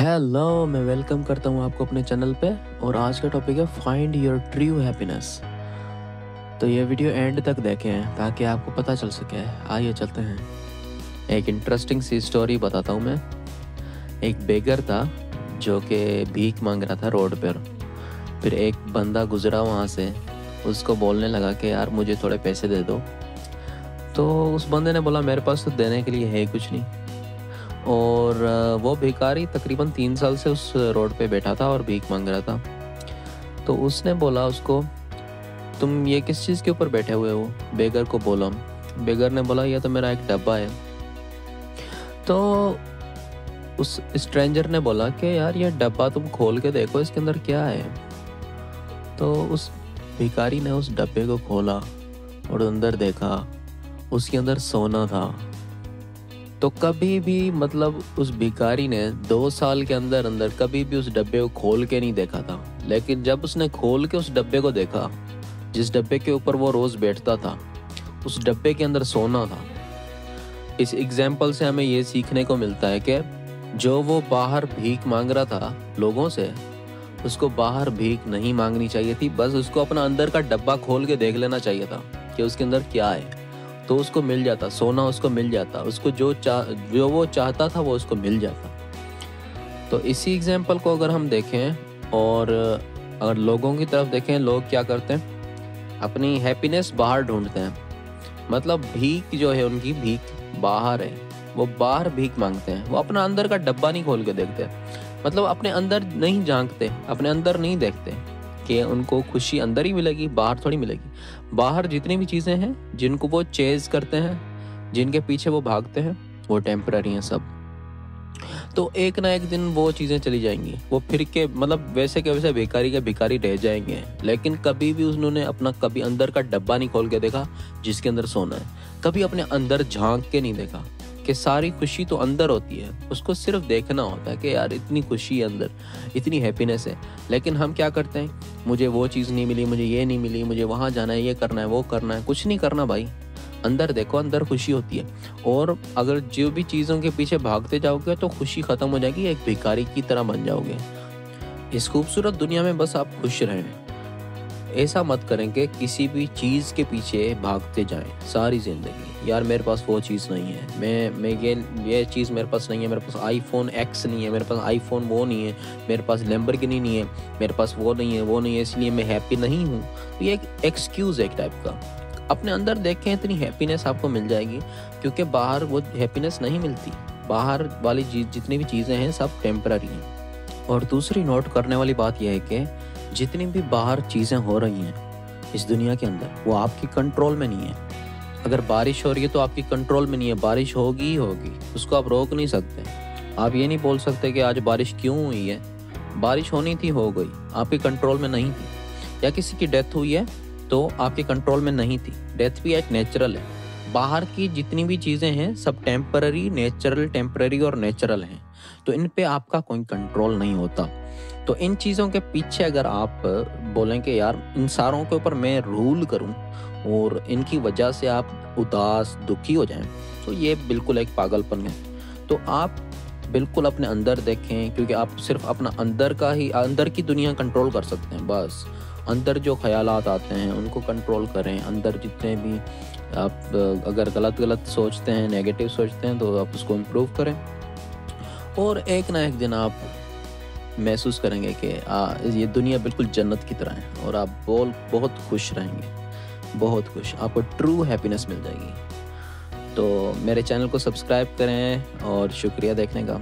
Hello, मैं welcome करता हूँ आपको अपने चैनल पे। और आज का टॉपिक है फाइंड योर ट्रू हैप्पीनेस। तो ये वीडियो एंड तक देखें ताकि आपको पता चल सके। आइए चलते हैं। एक इंटरेस्टिंग सी स्टोरी बताता हूँ मैं। एक बेगर था जो कि भीख मांग रहा था रोड पर। फिर एक बंदा गुजरा वहाँ से, उसको बोलने लगा कि यार मुझे थोड़े पैसे दे दो। तो उस बंदे ने बोला मेरे पास तो देने के लिए है कुछ नहीं। और वो भिखारी तकरीबन 3 साल से उस रोड पे बैठा था और भीख मांग रहा था। तो उसने बोला उसको, तुम ये किस चीज़ के ऊपर बैठे हुए हो? बेगर को बोला। बेगर ने बोला ये तो मेरा एक डब्बा है। तो उस स्ट्रेंजर ने बोला कि यार ये डब्बा तुम खोल के देखो, इसके अंदर क्या है। तो उस भिखारी ने उस डब्बे को खोला और अंदर देखा, उसके अंदर सोना था। तो कभी भी उस भिखारी ने 2 साल के अंदर अंदर कभी भी उस डब्बे को खोल के नहीं देखा था। लेकिन जब उसने खोल के उस डब्बे को देखा, जिस डब्बे के ऊपर वो रोज बैठता था, उस डब्बे के अंदर सोना था। इस एग्जाम्पल से हमें ये सीखने को मिलता है कि जो वो बाहर भीख मांग रहा था लोगों से, उसको बाहर भीख नहीं मांगनी चाहिए थी। बस उसको अपना अंदर का डब्बा खोल के देख लेना चाहिए था कि उसके अंदर क्या है। तो उसको मिल जाता, सोना उसको मिल जाता, उसको जो वो चाहता था वो उसको मिल जाता। तो इसी एग्जाम्पल को अगर हम देखें और अगर लोगों की तरफ देखें, लोग क्या करते हैं, अपनी हैप्पीनेस बाहर ढूंढते हैं। भीख जो है, उनकी भीख बाहर है, वो बाहर भीख मांगते हैं। वो अपना अंदर का डब्बा नहीं खोल के देखते, अपने अंदर नहीं झांकते, अपने अंदर नहीं देखते कि उनको खुशी अंदर ही मिलेगी, बाहर थोड़ी मिलेगी। बाहर जितनी भी चीज़ें हैं जिनको वो चेज करते हैं, जिनके पीछे वो भागते हैं, वो टेम्पररी हैं सब। तो एक ना एक दिन वो चीज़ें चली जाएंगी। वो फिर के वैसे के वैसे भिखारी के भिखारी रह जाएंगे। लेकिन कभी भी उन्होंने अपना कभी अंदर का डब्बा नहीं खोल के देखा जिसके अंदर सोना है। कभी अपने अंदर झांक के नहीं देखा कि सारी खुशी तो अंदर होती है। उसको सिर्फ देखना होता है कि यार इतनी खुशी है अंदर, इतनी हैप्पीनेस है। लेकिन हम क्या करते हैं, मुझे वो चीज़ नहीं मिली, मुझे ये नहीं मिली, मुझे वहाँ जाना है, ये करना है, वो करना है। कुछ नहीं करना भाई, अंदर देखो, अंदर खुशी होती है। और अगर जो भी चीज़ों के पीछे भागते जाओगे तो खुशी ख़त्म हो जाएगी, एक भिखारी की तरह बन जाओगे। इस खूबसूरत दुनिया में बस आप खुश रहें। ऐसा मत करें कि किसी भी चीज़ के पीछे भागते जाएं सारी ज़िंदगी। यार मेरे पास वो चीज़ नहीं है, मैं ये चीज़ मेरे पास नहीं है, मेरे पास आईफोन X नहीं है, मेरे पास आईफोन वो नहीं है, मेरे पास लैम्बोर्गिनी नहीं है, मेरे पास वो नहीं है, इसलिए मैं हैप्पी नहीं हूँ। तो ये एक एक्सक्यूज़ है एक टाइप का। अपने अंदर देखें, इतनी हैप्पीनेस आपको मिल जाएगी, क्योंकि बाहर वो हैप्पीनेस नहीं मिलती। बाहर वाली जितनी भी चीज़ें हैं सब टेम्पररी हैं। और दूसरी नोट करने वाली बात यह है कि जितनी भी बाहर चीज़ें हो रही हैं इस दुनिया के अंदर, वो आपकी कंट्रोल में नहीं है। अगर बारिश हो रही है तो आपकी कंट्रोल में नहीं है, बारिश होगी ही होगी, उसको आप रोक नहीं सकते। आप ये नहीं बोल सकते कि आज बारिश क्यों हुई है। बारिश होनी थी, हो गई, आपकी कंट्रोल में नहीं थी। या किसी की डेथ हुई है तो आपके कंट्रोल में नहीं थी। डेथ भी एक नेचुरल है। बाहर की जितनी भी चीज़ें हैं सब टेम्पररी और नेचुरल हैं। तो इन पे आपका कोई कंट्रोल नहीं होता। तो इन चीज़ों के पीछे अगर आप बोलें कि यार इन सारों के ऊपर मैं रूल करूं और इनकी वजह से आप उदास दुखी हो जाएं, तो ये बिल्कुल एक पागलपन है। तो आप बिल्कुल अपने अंदर देखें, क्योंकि आप सिर्फ अपना अंदर की दुनिया कंट्रोल कर सकते हैं। बस अंदर जो ख्यालात आते हैं उनको कंट्रोल करें। अंदर जितने भी आप अगर गलत सोचते हैं, नेगेटिव सोचते हैं, तो आप उसको इम्प्रूव करें। और एक ना एक दिन आप महसूस करेंगे कि ये दुनिया बिल्कुल जन्नत की तरह है और आप बहुत खुश रहेंगे, बहुत खुश। आपको ट्रू हैप्पीनेस मिल जाएगी। तो मेरे चैनल को सब्सक्राइब करें और शुक्रिया देखने का।